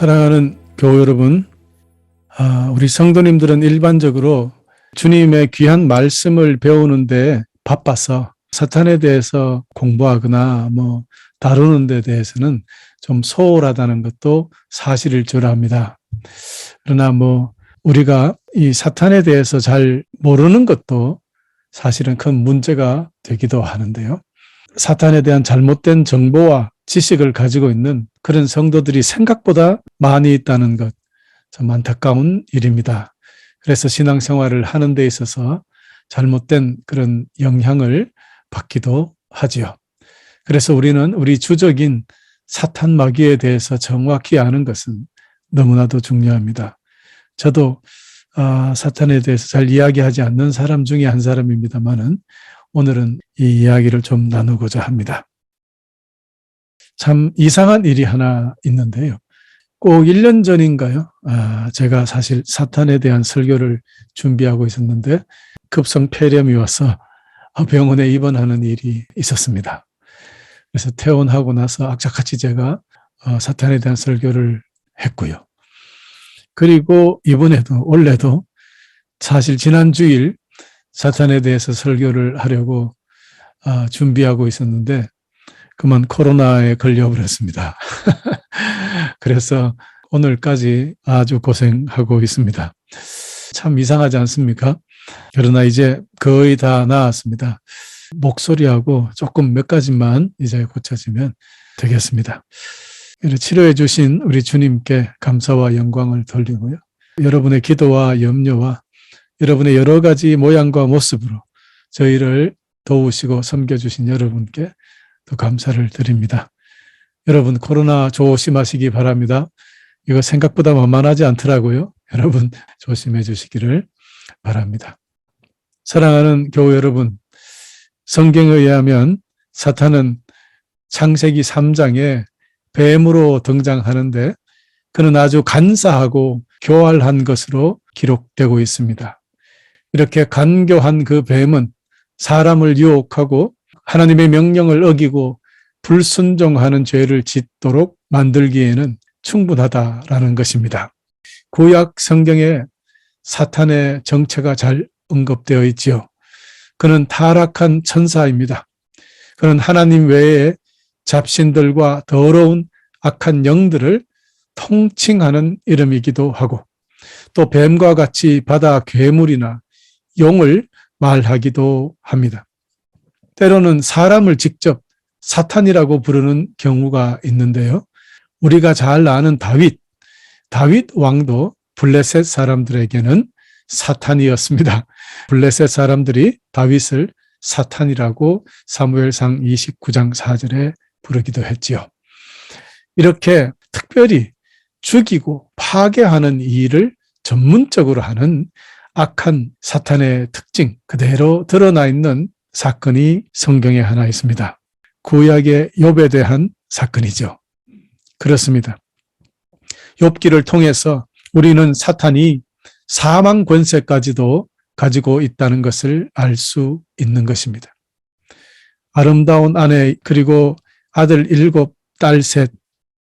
사랑하는 교우 여러분, 우리 성도님들은 일반적으로 주님의 귀한 말씀을 배우는데 바빠서 사탄에 대해서 공부하거나 다루는 데 대해서는 좀 소홀하다는 것도 사실일 줄 압니다. 그러나 우리가 이 사탄에 대해서 잘 모르는 것도 사실은 큰 문제가 되기도 하는데요. 사탄에 대한 잘못된 정보와 지식을 가지고 있는 그런 성도들이 생각보다 많이 있다는 것, 참 안타까운 일입니다. 그래서 신앙생활을 하는 데 있어서 잘못된 그런 영향을 받기도 하지요. 그래서 우리는 우리 주적인 사탄 마귀에 대해서 정확히 아는 것은 너무나도 중요합니다. 저도 사탄에 대해서 잘 이야기하지 않는 사람 중에 한 사람입니다만은 오늘은 이 이야기를 좀 나누고자 합니다. 참 이상한 일이 하나 있는데요. 꼭 1년 전인가요? 제가 사실 사탄에 대한 설교를 준비하고 있었는데 급성 폐렴이 와서 병원에 입원하는 일이 있었습니다. 그래서 퇴원하고 나서 악착같이 제가 사탄에 대한 설교를 했고요. 그리고 이번에도 원래도 사실 지난 주일 사탄에 대해서 설교를 하려고 준비하고 있었는데 그만 코로나에 걸려버렸습니다. 그래서 오늘까지 아주 고생하고 있습니다. 참 이상하지 않습니까? 그러나 이제 거의 다 나았습니다. 목소리하고 조금 몇 가지만 이제 고쳐지면 되겠습니다. 치료해 주신 우리 주님께 감사와 영광을 돌리고요. 여러분의 기도와 염려와 여러분의 여러 가지 모양과 모습으로 저희를 도우시고 섬겨주신 여러분께 또 감사를 드립니다. 여러분 코로나 조심하시기 바랍니다. 이거 생각보다 만만하지 않더라고요. 여러분 조심해 주시기를 바랍니다. 사랑하는 교우 여러분, 성경에 의하면 사탄은 창세기 3장에 뱀으로 등장하는데 그는 아주 간사하고 교활한 것으로 기록되고 있습니다. 이렇게 간교한 그 뱀은 사람을 유혹하고 하나님의 명령을 어기고 불순종하는 죄를 짓도록 만들기에는 충분하다라는 것입니다. 구약 성경에 사탄의 정체가 잘 언급되어 있지요. 그는 타락한 천사입니다. 그는 하나님 외에 잡신들과 더러운 악한 영들을 통칭하는 이름이기도 하고 또 뱀과 같이 바다 괴물이나 용을 말하기도 합니다. 때로는 사람을 직접 사탄이라고 부르는 경우가 있는데요. 우리가 잘 아는 다윗 왕도 블레셋 사람들에게는 사탄이었습니다. 블레셋 사람들이 다윗을 사탄이라고 사무엘상 29장 4절에 부르기도 했지요. 이렇게 특별히 죽이고 파괴하는 일을 전문적으로 하는 악한 사탄의 특징 그대로 드러나 있는 사건이 성경에 하나 있습니다. 구약의 욥에 대한 사건이죠. 그렇습니다. 욥기를 통해서 우리는 사탄이 사망 권세까지도 가지고 있다는 것을 알 수 있는 것입니다. 아름다운 아내 그리고 아들 7, 딸 3,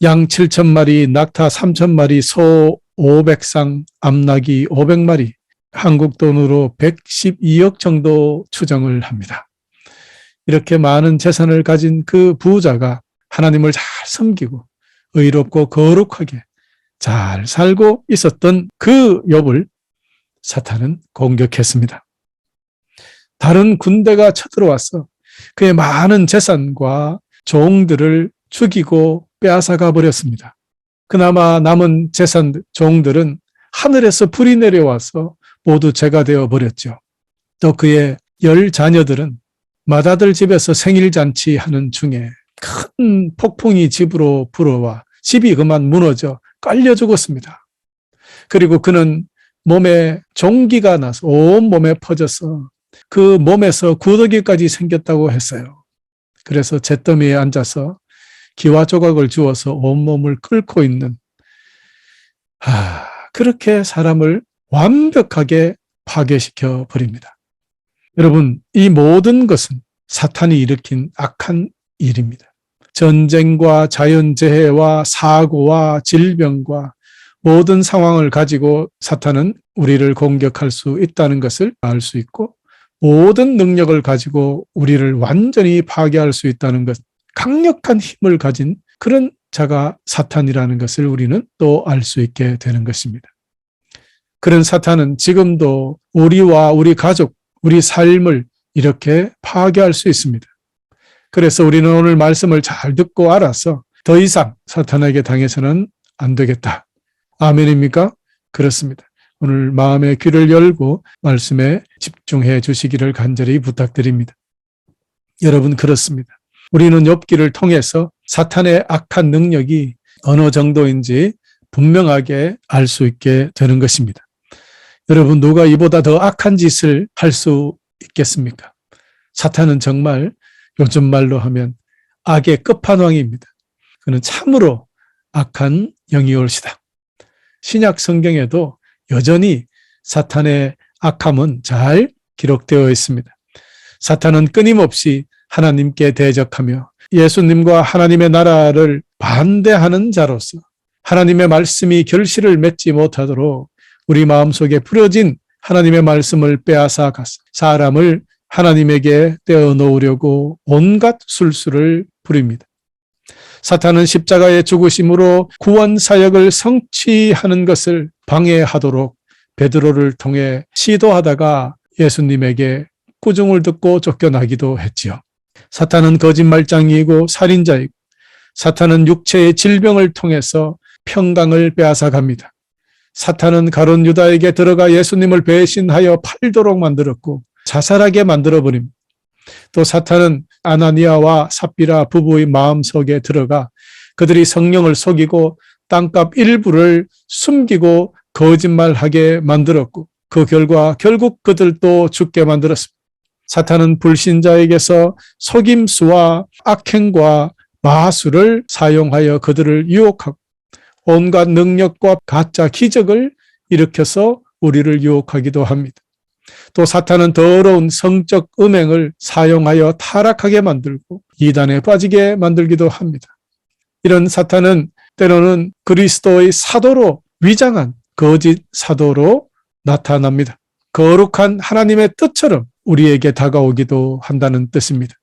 양 7,000마리, 낙타 3,000마리, 소 500상, 암나귀 500마리, 한국 돈으로 112억 정도 추정을 합니다. 이렇게 많은 재산을 가진 그 부자가 하나님을 잘 섬기고 의롭고 거룩하게 잘 살고 있었던 그 욥을 사탄은 공격했습니다. 다른 군대가 쳐들어와서 그의 많은 재산과 종들을 죽이고 빼앗아가 버렸습니다. 그나마 남은 재산 종들은 하늘에서 불이 내려와서 모두 제가 되어 버렸죠. 또 그의 10 자녀들은 맏아들 집에서 생일잔치 하는 중에 큰 폭풍이 집으로 불어와 집이 그만 무너져 깔려 죽었습니다. 그리고 그는 몸에 종기가 나서 온 몸에 퍼져서 그 몸에서 구더기까지 생겼다고 했어요. 그래서 잿더미에 앉아서 기와 조각을 주워서 온몸을 끓고 있는 그렇게 사람을 완벽하게 파괴시켜 버립니다. 여러분, 이 모든 것은 사탄이 일으킨 악한 일입니다. 전쟁과 자연재해와 사고와 질병과 모든 상황을 가지고 사탄은 우리를 공격할 수 있다는 것을 알 수 있고, 모든 능력을 가지고 우리를 완전히 파괴할 수 있다는 것, 강력한 힘을 가진 그런 자가 사탄이라는 것을 우리는 또 알 수 있게 되는 것입니다. 그런 사탄은 지금도 우리와 우리 가족, 우리 삶을 이렇게 파괴할 수 있습니다. 그래서 우리는 오늘 말씀을 잘 듣고 알아서 더 이상 사탄에게 당해서는 안 되겠다. 아멘입니까? 그렇습니다. 오늘 마음의 귀를 열고 말씀에 집중해 주시기를 간절히 부탁드립니다. 여러분, 그렇습니다. 우리는 욥기를 통해서 사탄의 악한 능력이 어느 정도인지 분명하게 알 수 있게 되는 것입니다. 여러분, 누가 이보다 더 악한 짓을 할 수 있겠습니까? 사탄은 정말 요즘 말로 하면 악의 끝판왕입니다. 그는 참으로 악한 영이올시다. 신약 성경에도 여전히 사탄의 악함은 잘 기록되어 있습니다. 사탄은 끊임없이 하나님께 대적하며 예수님과 하나님의 나라를 반대하는 자로서 하나님의 말씀이 결실을 맺지 못하도록 우리 마음속에 뿌려진 하나님의 말씀을 빼앗아 가서 사람을 하나님에게 떼어놓으려고 온갖 술수를 부립니다. 사탄은 십자가의 죽으심으로 구원 사역을 성취하는 것을 방해하도록 베드로를 통해 시도하다가 예수님에게 꾸중을 듣고 쫓겨나기도 했지요. 사탄은 거짓말장이고 살인자이고, 사탄은 육체의 질병을 통해서 평강을 빼앗아 갑니다. 사탄은 가룟 유다에게 들어가 예수님을 배신하여 팔도록 만들었고 자살하게 만들어버립니다. 또 사탄은 아나니아와 삽비라 부부의 마음속에 들어가 그들이 성령을 속이고 땅값 일부를 숨기고 거짓말하게 만들었고, 그 결과 결국 그들도 죽게 만들었습니다. 사탄은 불신자에게서 속임수와 악행과 마술을 사용하여 그들을 유혹하고 온갖 능력과 가짜 기적을 일으켜서 우리를 유혹하기도 합니다. 또 사탄은 더러운 성적 음행을 사용하여 타락하게 만들고 이단에 빠지게 만들기도 합니다. 이런 사탄은 때로는 그리스도의 사도로 위장한 거짓 사도로 나타납니다. 거룩한 하나님의 뜻처럼 우리에게 다가오기도 한다는 뜻입니다.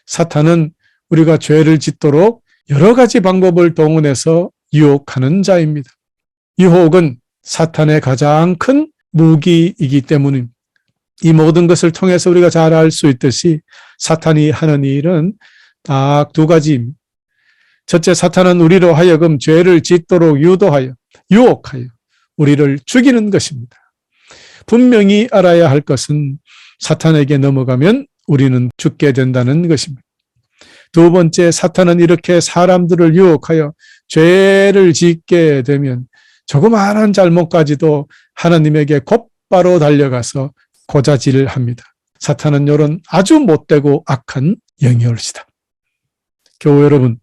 사탄은 우리가 죄를 짓도록 여러 가지 방법을 동원해서 유혹하는 자입니다. 유혹은 사탄의 가장 큰 무기이기 때문입니다. 이 모든 것을 통해서 우리가 잘 알 수 있듯이 사탄이 하는 일은 딱 두 가지입니다. 첫째, 사탄은 우리로 하여금 죄를 짓도록 유도하여 유혹하여 우리를 죽이는 것입니다. 분명히 알아야 할 것은 사탄에게 넘어가면 우리는 죽게 된다는 것입니다. 두 번째, 사탄은 이렇게 사람들을 유혹하여 죄를 짓게 되면 조그마한 잘못까지도 하나님에게 곧바로 달려가서 고자질을 합니다. 사탄은 이런 아주 못되고 악한 영이올시다. 교우 여러분,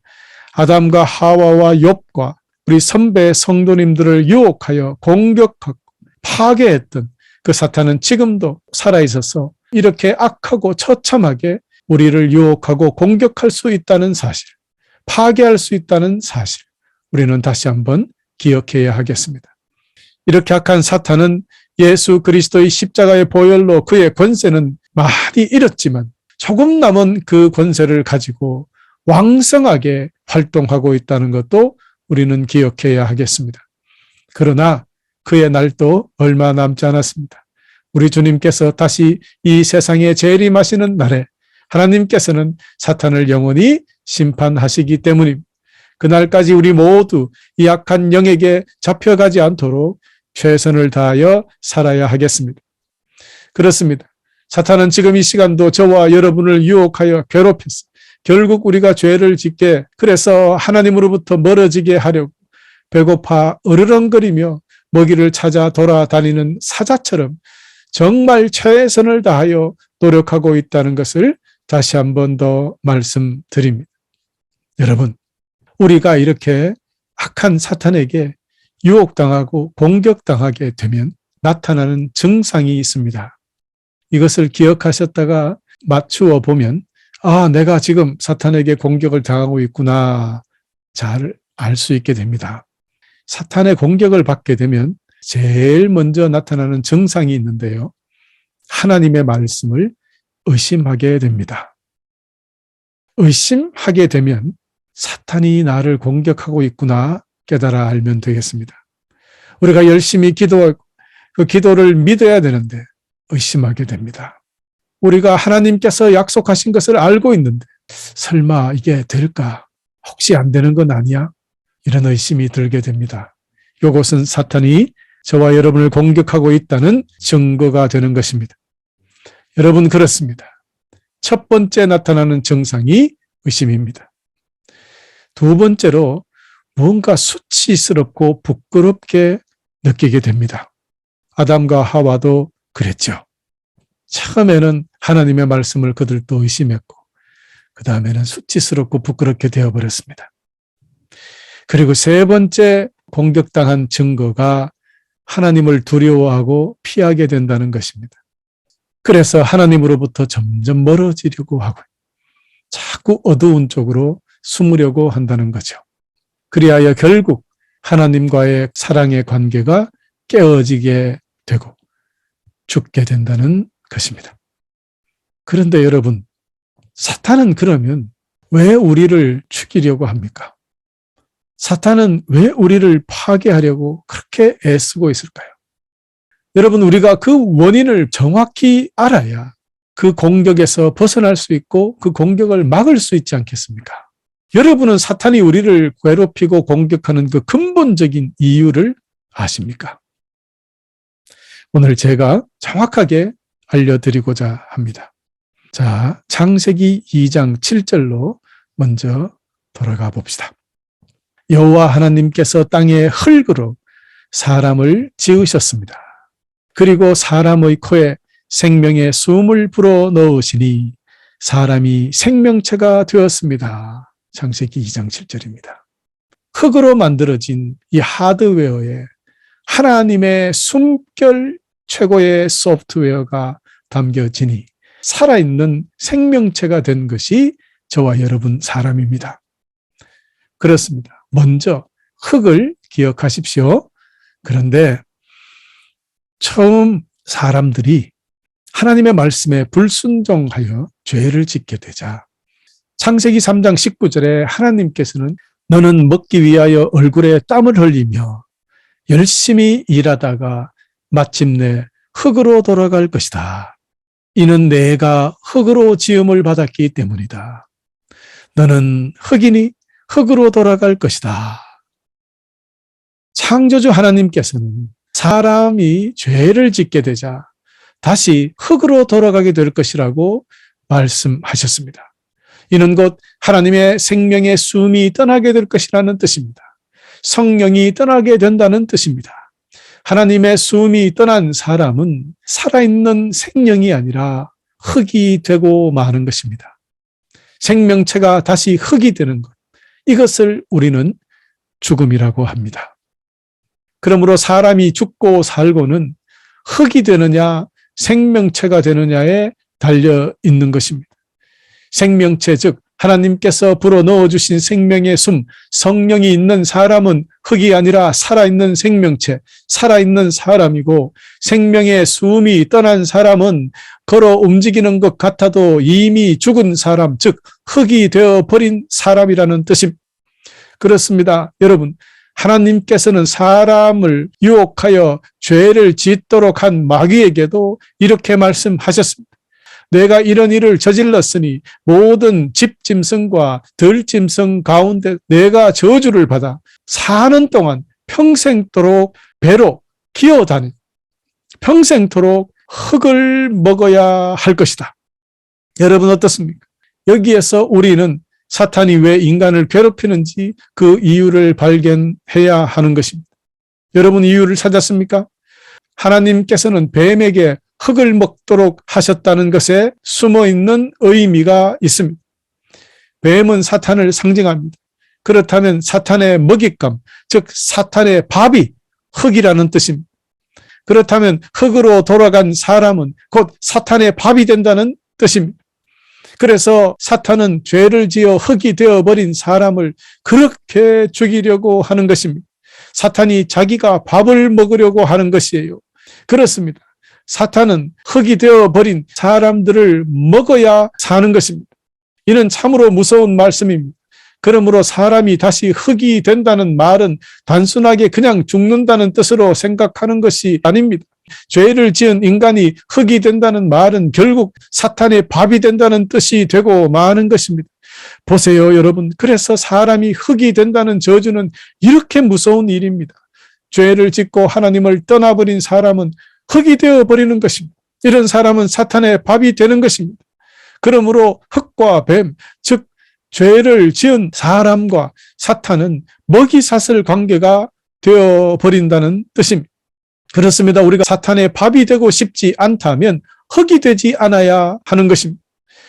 아담과 하와와 욥과 우리 선배 성도님들을 유혹하여 공격하고 파괴했던 그 사탄은 지금도 살아있어서 이렇게 악하고 처참하게 우리를 유혹하고 공격할 수 있다는 사실, 파괴할 수 있다는 사실, 우리는 다시 한번 기억해야 하겠습니다. 이렇게 악한 사탄은 예수 그리스도의 십자가의 보혈로 그의 권세는 많이 잃었지만 조금 남은 그 권세를 가지고 왕성하게 활동하고 있다는 것도 우리는 기억해야 하겠습니다. 그러나 그의 날도 얼마 남지 않았습니다. 우리 주님께서 다시 이 세상에 재림하시는 날에 하나님께서는 사탄을 영원히 심판하시기 때문입니다. 그날까지 우리 모두 이 악한 영에게 잡혀가지 않도록 최선을 다하여 살아야 하겠습니다. 그렇습니다. 사탄은 지금 이 시간도 저와 여러분을 유혹하여 괴롭혔어. 결국 우리가 죄를 짓게, 그래서 하나님으로부터 멀어지게 하려고 배고파 으르렁거리며 먹이를 찾아 돌아다니는 사자처럼 정말 최선을 다하여 노력하고 있다는 것을 다시 한 번 더 말씀드립니다. 여러분, 우리가 이렇게 악한 사탄에게 유혹당하고 공격당하게 되면 나타나는 증상이 있습니다. 이것을 기억하셨다가 맞추어 보면 아, 내가 지금 사탄에게 공격을 당하고 있구나. 잘 알 수 있게 됩니다. 사탄의 공격을 받게 되면 제일 먼저 나타나는 증상이 있는데요. 하나님의 말씀을 의심하게 됩니다. 의심하게 되면 사탄이 나를 공격하고 있구나 깨달아 알면 되겠습니다. 우리가 열심히 기도하고 그 기도를 믿어야 되는데 의심하게 됩니다. 우리가 하나님께서 약속하신 것을 알고 있는데 설마 이게 될까? 혹시 안 되는 건 아니야? 이런 의심이 들게 됩니다. 이것은 사탄이 저와 여러분을 공격하고 있다는 증거가 되는 것입니다. 여러분 그렇습니다. 첫 번째 나타나는 증상이 의심입니다. 두 번째로 무언가 수치스럽고 부끄럽게 느끼게 됩니다. 아담과 하와도 그랬죠. 처음에는 하나님의 말씀을 그들도 의심했고 그 다음에는 수치스럽고 부끄럽게 되어버렸습니다. 그리고 세 번째 공격당한 증거가 하나님을 두려워하고 피하게 된다는 것입니다. 그래서 하나님으로부터 점점 멀어지려고 하고 자꾸 어두운 쪽으로 숨으려고 한다는 거죠. 그리하여 결국 하나님과의 사랑의 관계가 깨어지게 되고 죽게 된다는 것입니다. 그런데 여러분, 사탄은 그러면 왜 우리를 죽이려고 합니까? 사탄은 왜 우리를 파괴하려고 그렇게 애쓰고 있을까요? 여러분, 우리가 그 원인을 정확히 알아야 그 공격에서 벗어날 수 있고 그 공격을 막을 수 있지 않겠습니까? 여러분은 사탄이 우리를 괴롭히고 공격하는 그 근본적인 이유를 아십니까? 오늘 제가 정확하게 알려드리고자 합니다. 자, 창세기 2장 7절로 먼저 돌아가 봅시다. 여호와 하나님께서 땅의 흙으로 사람을 지으셨습니다. 그리고 사람의 코에 생명의 숨을 불어 넣으시니 사람이 생명체가 되었습니다. 창세기 2장 7절입니다. 흙으로 만들어진 이 하드웨어에 하나님의 숨결 최고의 소프트웨어가 담겨지니 살아있는 생명체가 된 것이 저와 여러분 사람입니다. 그렇습니다. 먼저 흙을 기억하십시오. 그런데 처음 사람들이 하나님의 말씀에 불순종하여 죄를 짓게 되자 창세기 3장 19절에 하나님께서는 너는 먹기 위하여 얼굴에 땀을 흘리며 열심히 일하다가 마침내 흙으로 돌아갈 것이다. 이는 내가 흙으로 지음을 받았기 때문이다. 너는 흙이니 흙으로 돌아갈 것이다. 창조주 하나님께서는 사람이 죄를 짓게 되자 다시 흙으로 돌아가게 될 것이라고 말씀하셨습니다. 이는 곧 하나님의 생명의 숨이 떠나게 될 것이라는 뜻입니다. 성령이 떠나게 된다는 뜻입니다. 하나님의 숨이 떠난 사람은 살아있는 생명이 아니라 흙이 되고 마는 것입니다. 생명체가 다시 흙이 되는 것, 이것을 우리는 죽음이라고 합니다. 그러므로 사람이 죽고 살고는 흙이 되느냐 생명체가 되느냐에 달려 있는 것입니다. 생명체 즉 하나님께서 불어 넣어주신 생명의 숨, 성령이 있는 사람은 흙이 아니라 살아있는 생명체, 살아있는 사람이고 생명의 숨이 떠난 사람은 걸어 움직이는 것 같아도 이미 죽은 사람, 즉 흙이 되어버린 사람이라는 뜻입니다. 그렇습니다. 여러분, 하나님께서는 사람을 유혹하여 죄를 짓도록 한 마귀에게도 이렇게 말씀하셨습니다. 내가 이런 일을 저질렀으니 모든 집짐승과 들짐승 가운데 내가 저주를 받아 사는 동안 평생토록 배로 기어다니 평생토록 흙을 먹어야 할 것이다. 여러분 어떻습니까? 여기에서 우리는 사탄이 왜 인간을 괴롭히는지 그 이유를 발견해야 하는 것입니다. 여러분 이유를 찾았습니까? 하나님께서는 뱀에게 흙을 먹도록 하셨다는 것에 숨어있는 의미가 있습니다. 뱀은 사탄을 상징합니다. 그렇다면 사탄의 먹잇감, 즉 사탄의 밥이 흙이라는 뜻입니다. 그렇다면 흙으로 돌아간 사람은 곧 사탄의 밥이 된다는 뜻입니다. 그래서 사탄은 죄를 지어 흙이 되어버린 사람을 그렇게 죽이려고 하는 것입니다. 사탄이 자기가 밥을 먹으려고 하는 것이에요. 그렇습니다. 사탄은 흙이 되어버린 사람들을 먹어야 사는 것입니다. 이는 참으로 무서운 말씀입니다. 그러므로 사람이 다시 흙이 된다는 말은 단순하게 그냥 죽는다는 뜻으로 생각하는 것이 아닙니다. 죄를 지은 인간이 흙이 된다는 말은 결국 사탄의 밥이 된다는 뜻이 되고 마는 것입니다. 보세요, 여러분. 그래서 사람이 흙이 된다는 저주는 이렇게 무서운 일입니다. 죄를 짓고 하나님을 떠나버린 사람은 흙이 되어버리는 것입니다. 이런 사람은 사탄의 밥이 되는 것입니다. 그러므로 흙과 뱀, 즉 죄를 지은 사람과 사탄은 먹이사슬 관계가 되어버린다는 뜻입니다. 그렇습니다. 우리가 사탄의 밥이 되고 싶지 않다면 흙이 되지 않아야 하는 것입니다.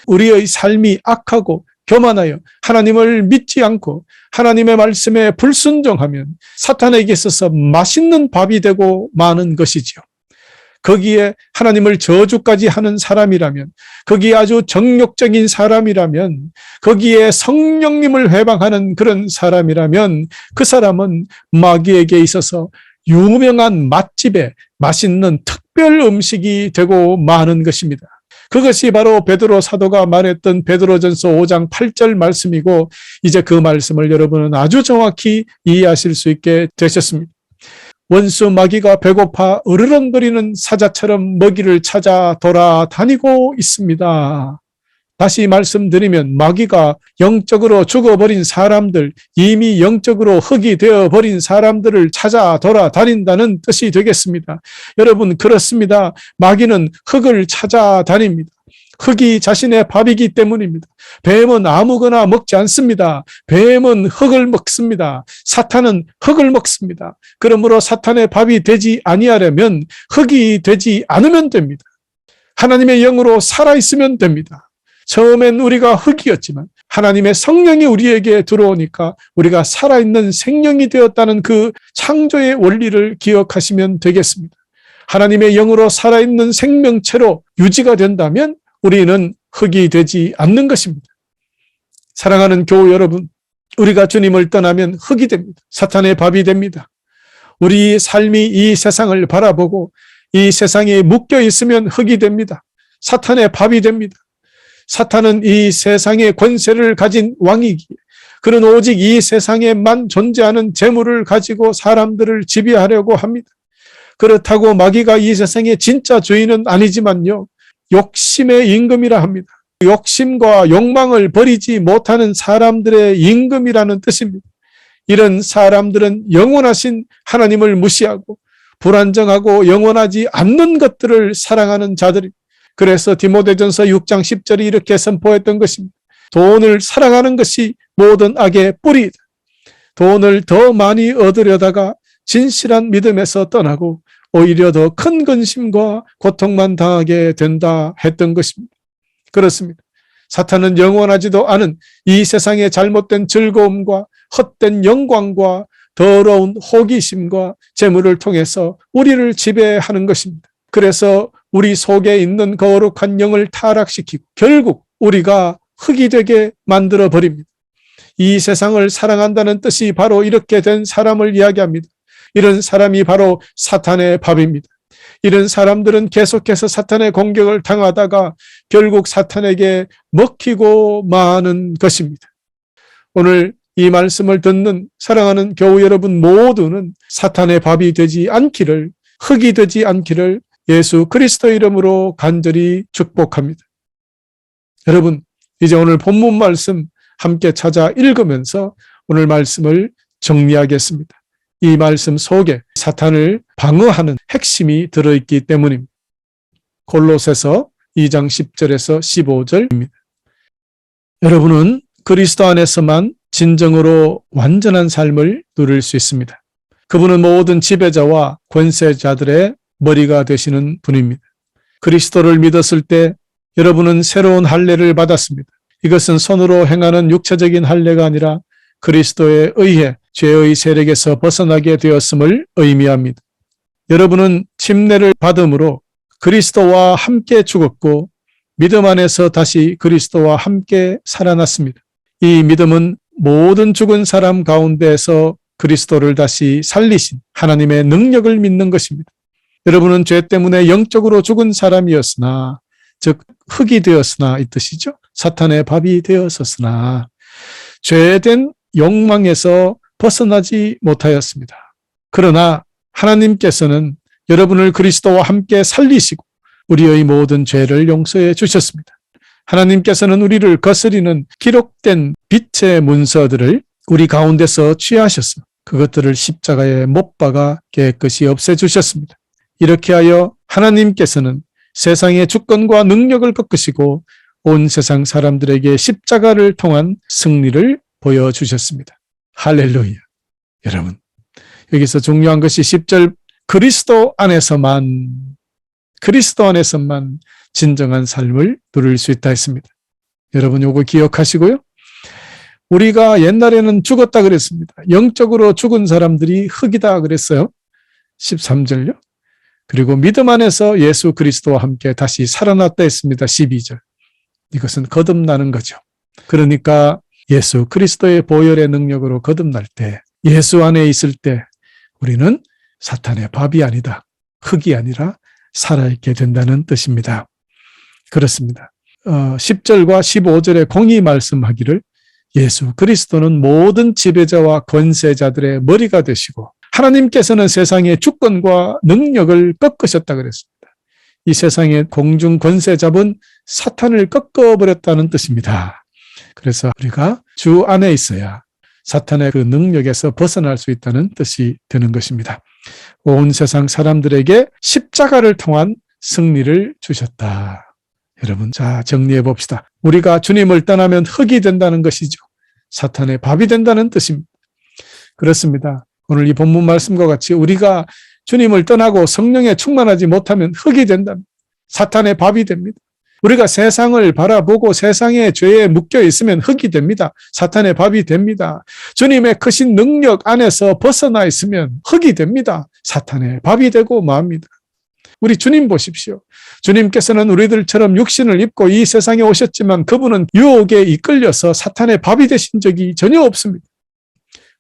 우리의 삶이 악하고 교만하여 하나님을 믿지 않고 하나님의 말씀에 불순종하면 사탄에게 있어서 맛있는 밥이 되고 마는 것이지요. 거기에 하나님을 저주까지 하는 사람이라면, 거기에 아주 정욕적인 사람이라면, 거기에 성령님을 회방하는 그런 사람이라면 그 사람은 마귀에게 있어서 유명한 맛집에 맛있는 특별 음식이 되고 마는 것입니다. 그것이 바로 베드로 사도가 말했던 베드로전서 5장 8절 말씀이고, 이제 그 말씀을 여러분은 아주 정확히 이해하실 수 있게 되셨습니다. 원수 마귀가 배고파 으르렁거리는 사자처럼 먹이를 찾아 돌아다니고 있습니다. 다시 말씀드리면 마귀가 영적으로 죽어버린 사람들, 이미 영적으로 흙이 되어버린 사람들을 찾아 돌아다닌다는 뜻이 되겠습니다. 여러분, 그렇습니다. 마귀는 흙을 찾아다닙니다. 흙이 자신의 밥이기 때문입니다. 뱀은 아무거나 먹지 않습니다. 뱀은 흙을 먹습니다. 사탄은 흙을 먹습니다. 그러므로 사탄의 밥이 되지 아니하려면 흙이 되지 않으면 됩니다. 하나님의 영으로 살아있으면 됩니다. 처음엔 우리가 흙이었지만 하나님의 성령이 우리에게 들어오니까 우리가 살아있는 생명이 되었다는 그 창조의 원리를 기억하시면 되겠습니다. 하나님의 영으로 살아있는 생명체로 유지가 된다면 우리는 흙이 되지 않는 것입니다. 사랑하는 교우 여러분, 우리가 주님을 떠나면 흙이 됩니다. 사탄의 밥이 됩니다. 우리 삶이 이 세상을 바라보고 이 세상에 묶여 있으면 흙이 됩니다. 사탄의 밥이 됩니다. 사탄은 이 세상의 권세를 가진 왕이기에 그는 오직 이 세상에만 존재하는 재물을 가지고 사람들을 지배하려고 합니다. 그렇다고 마귀가 이 세상의 진짜 주인은 아니지만요, 욕심의 임금이라 합니다. 욕심과 욕망을 버리지 못하는 사람들의 임금이라는 뜻입니다. 이런 사람들은 영원하신 하나님을 무시하고 불안정하고 영원하지 않는 것들을 사랑하는 자들입니다. 그래서 디모데전서 6장 10절이 이렇게 선포했던 것입니다. 돈을 사랑하는 것이 모든 악의 뿌리이다. 돈을 더 많이 얻으려다가 진실한 믿음에서 떠나고 오히려 더 큰 근심과 고통만 당하게 된다 했던 것입니다. 그렇습니다. 사탄은 영원하지도 않은 이 세상의 잘못된 즐거움과 헛된 영광과 더러운 호기심과 재물을 통해서 우리를 지배하는 것입니다. 그래서 우리 속에 있는 거룩한 영을 타락시키고 결국 우리가 흙이 되게 만들어 버립니다. 이 세상을 사랑한다는 뜻이 바로 이렇게 된 사람을 이야기합니다. 이런 사람이 바로 사탄의 밥입니다. 이런 사람들은 계속해서 사탄의 공격을 당하다가 결국 사탄에게 먹히고 마는 것입니다. 오늘 이 말씀을 듣는 사랑하는 교우 여러분 모두는 사탄의 밥이 되지 않기를, 흙이 되지 않기를 예수 그리스도 이름으로 간절히 축복합니다. 여러분, 이제 오늘 본문 말씀 함께 찾아 읽으면서 오늘 말씀을 정리하겠습니다. 이 말씀 속에 사탄을 방어하는 핵심이 들어있기 때문입니다. 골로새서 2장 10절에서 15절입니다. 여러분은 그리스도 안에서만 진정으로 완전한 삶을 누릴 수 있습니다. 그분은 모든 지배자와 권세자들의 머리가 되시는 분입니다. 그리스도를 믿었을 때 여러분은 새로운 할례를 받았습니다. 이것은 손으로 행하는 육체적인 할례가 아니라 그리스도에 의해 죄의 세력에서 벗어나게 되었음을 의미합니다. 여러분은 침례를 받음으로 그리스도와 함께 죽었고 믿음 안에서 다시 그리스도와 함께 살아났습니다. 이 믿음은 모든 죽은 사람 가운데서 그리스도를 다시 살리신 하나님의 능력을 믿는 것입니다. 여러분은 죄 때문에 영적으로 죽은 사람이었으나, 즉 흙이 되었으나 이 뜻이죠. 사탄의 밥이 되었었으나 죄된 욕망에서 벗어나지 못하였습니다. 그러나 하나님께서는 여러분을 그리스도와 함께 살리시고 우리의 모든 죄를 용서해 주셨습니다. 하나님께서는 우리를 거스리는 기록된 빛의 문서들을 우리 가운데서 취하셔서 그것들을 십자가에 못 박아 깨끗이 없애주셨습니다. 이렇게 하여 하나님께서는 세상의 주권과 능력을 꺾으시고 온 세상 사람들에게 십자가를 통한 승리를 보여주셨습니다. 할렐루야. 여러분, 여기서 중요한 것이 10절 그리스도 안에서만 진정한 삶을 누릴 수 있다 했습니다. 여러분 요거 기억하시고요. 우리가 옛날에는 죽었다 그랬습니다. 영적으로 죽은 사람들이 흙이다 그랬어요. 13절요. 그리고 믿음 안에서 예수 그리스도와 함께 다시 살아났다 했습니다. 12절. 이것은 거듭나는 거죠. 그러니까 예수 그리스도의 보혈의 능력으로 거듭날 때, 예수 안에 있을 때 우리는 사탄의 밥이 아니다, 흙이 아니라 살아있게 된다는 뜻입니다. 그렇습니다. 10절과 15절에 공히 말씀하기를 예수 그리스도는 모든 지배자와 권세자들의 머리가 되시고 하나님께서는 세상의 주권과 능력을 꺾으셨다 그랬습니다. 이 세상의 공중 권세 잡은 사탄을 꺾어버렸다는 뜻입니다. 그래서 우리가 주 안에 있어야 사탄의 그 능력에서 벗어날 수 있다는 뜻이 되는 것입니다. 온 세상 사람들에게 십자가를 통한 승리를 주셨다. 여러분, 자, 정리해 봅시다. 우리가 주님을 떠나면 흙이 된다는 것이죠. 사탄의 밥이 된다는 뜻입니다. 그렇습니다. 오늘 이 본문 말씀과 같이 우리가 주님을 떠나고 성령에 충만하지 못하면 흙이 된답니다. 사탄의 밥이 됩니다. 우리가 세상을 바라보고 세상의 죄에 묶여 있으면 흙이 됩니다. 사탄의 밥이 됩니다. 주님의 크신 능력 안에서 벗어나 있으면 흙이 됩니다. 사탄의 밥이 되고 맙니다. 우리 주님 보십시오. 주님께서는 우리들처럼 육신을 입고 이 세상에 오셨지만 그분은 유혹에 이끌려서 사탄의 밥이 되신 적이 전혀 없습니다.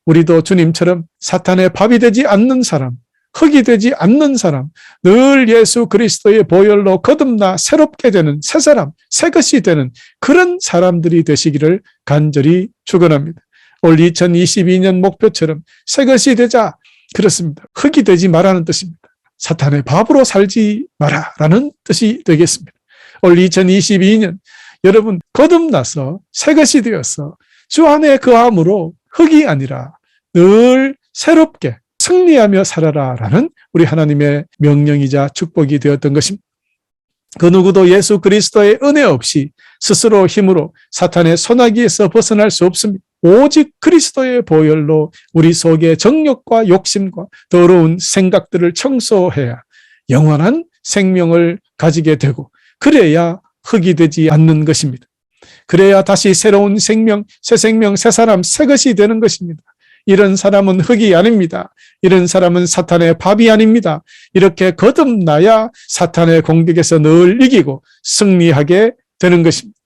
우리도 주님처럼 사탄의 밥이 되지 않는 사람, 흙이 되지 않는 사람, 늘 예수 그리스도의 보혈로 거듭나 새롭게 되는 새 사람, 새 것이 되는 그런 사람들이 되시기를 간절히 축원합니다. 올 2022년 목표처럼 새 것이 되자. 그렇습니다. 흙이 되지 말라는 뜻입니다. 사탄의 밥으로 살지 마라라는 뜻이 되겠습니다. 올 2022년 여러분 거듭나서 새 것이 되어서 주 안에 거함으로 흙이 아니라 늘 새롭게 승리하며 살아라라는 우리 하나님의 명령이자 축복이 되었던 것입니다. 그 누구도 예수 그리스도의 은혜 없이 스스로 힘으로 사탄의 손아귀에서 벗어날 수 없습니다. 오직 그리스도의 보혈로 우리 속의 정욕과 욕심과 더러운 생각들을 청소해야 영원한 생명을 가지게 되고 그래야 흙이 되지 않는 것입니다. 그래야 다시 새로운 생명, 새 생명, 새 사람, 새 것이 되는 것입니다. 이런 사람은 흙이 아닙니다. 이런 사람은 사탄의 밥이 아닙니다. 이렇게 거듭나야 사탄의 공격에서 늘 이기고 승리하게 되는 것입니다.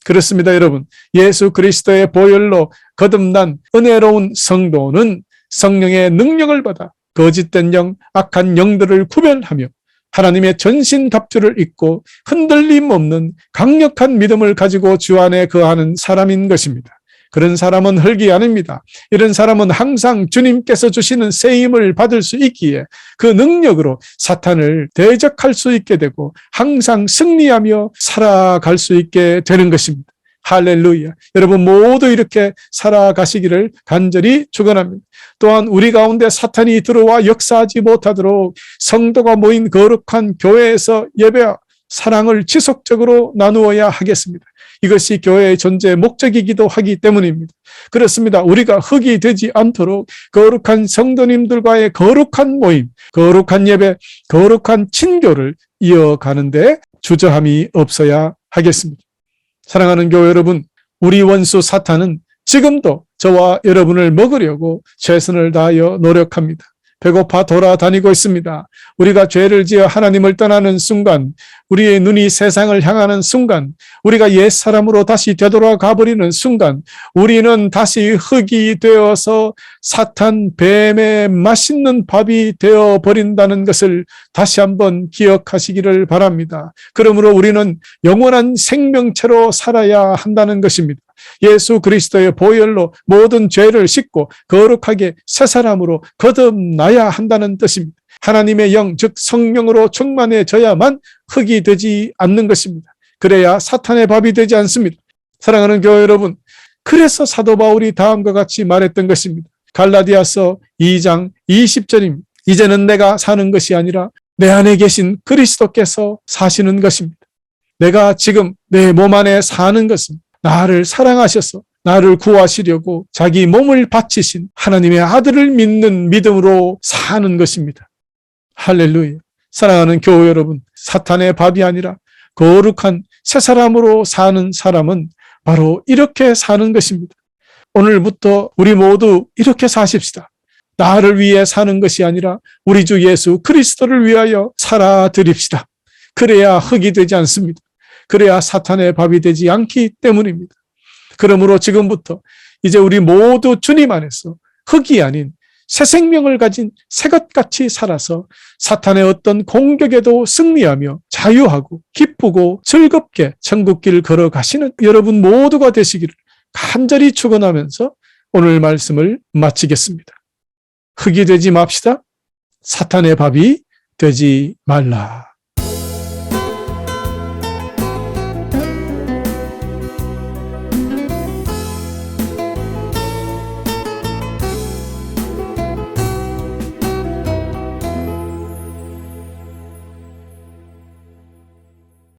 그렇습니다, 여러분. 예수 그리스도의 보혈로 거듭난 은혜로운 성도는 성령의 능력을 받아 거짓된 영, 악한 영들을 구별하며 하나님의 전신갑주를 입고 흔들림 없는 강력한 믿음을 가지고 주 안에 거하는 사람인 것입니다. 그런 사람은 흙이 아닙니다. 이런 사람은 항상 주님께서 주시는 새 힘을 받을 수 있기에 그 능력으로 사탄을 대적할 수 있게 되고 항상 승리하며 살아갈 수 있게 되는 것입니다. 할렐루야. 여러분 모두 이렇게 살아가시기를 간절히 축원합니다. 또한 우리 가운데 사탄이 들어와 역사하지 못하도록 성도가 모인 거룩한 교회에서 예배와 사랑을 지속적으로 나누어야 하겠습니다. 이것이 교회의 존재의 목적이기도 하기 때문입니다. 그렇습니다. 우리가 흙이 되지 않도록 거룩한 성도님들과의 거룩한 모임, 거룩한 예배, 거룩한 친교를 이어가는데 주저함이 없어야 하겠습니다. 사랑하는 교회 여러분, 우리 원수 사탄은 지금도 저와 여러분을 먹으려고 최선을 다하여 노력합니다. 배고파 돌아다니고 있습니다. 우리가 죄를 지어 하나님을 떠나는 순간, 우리의 눈이 세상을 향하는 순간, 우리가 옛사람으로 다시 되돌아가 버리는 순간, 우리는 다시 흙이 되어서 사탄 뱀의 맛있는 밥이 되어 버린다는 것을 다시 한번 기억하시기를 바랍니다. 그러므로 우리는 영원한 생명체로 살아야 한다는 것입니다. 예수 그리스도의 보혈로 모든 죄를 씻고 거룩하게 새 사람으로 거듭나야 한다는 뜻입니다. 하나님의 영, 즉 성령으로 충만해져야만 흙이 되지 않는 것입니다. 그래야 사탄의 밥이 되지 않습니다. 사랑하는 교회 여러분, 그래서 사도 바울이 다음과 같이 말했던 것입니다. 갈라디아서 2장 20절입니다. 이제는 내가 사는 것이 아니라 내 안에 계신 그리스도께서 사시는 것입니다. 내가 지금 내 몸 안에 사는 것은 나를 사랑하셔서 나를 구하시려고 자기 몸을 바치신 하나님의 아들을 믿는 믿음으로 사는 것입니다. 할렐루야. 사랑하는 교회 여러분, 사탄의 밥이 아니라 거룩한 새 사람으로 사는 사람은 바로 이렇게 사는 것입니다. 오늘부터 우리 모두 이렇게 사십시다. 나를 위해 사는 것이 아니라 우리 주 예수 그리스도를 위하여 살아드립시다. 그래야 흙이 되지 않습니다. 그래야 사탄의 밥이 되지 않기 때문입니다. 그러므로 지금부터 이제 우리 모두 주님 안에서 흙이 아닌 새 생명을 가진 새것같이 살아서 사탄의 어떤 공격에도 승리하며 자유하고 기쁘고 즐겁게 천국길 걸어가시는 여러분 모두가 되시기를 간절히 축원하면서 오늘 말씀을 마치겠습니다. 흙이 되지 맙시다. 사탄의 밥이 되지 말라.